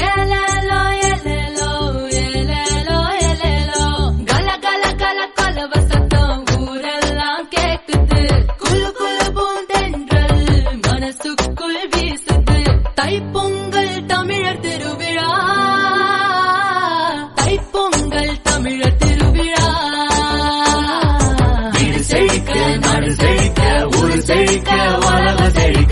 ஏலேலோ ஏலேலோ ஏலேலோ ஏலேலோ கல கல கல கலவ சத்தம் ஊரெல்லாம் கேக்குது குளு குளு பூந்தென்றல் மனசுக்குள் வீசுது தைப்பொங்கல் தமிழர் திருவிழா தைப்பொங்கல் தமிழர் திருவிழா வீடு செழிக்க நாடு செழிக்க ஊரு செழிக்க உலக செழிக்க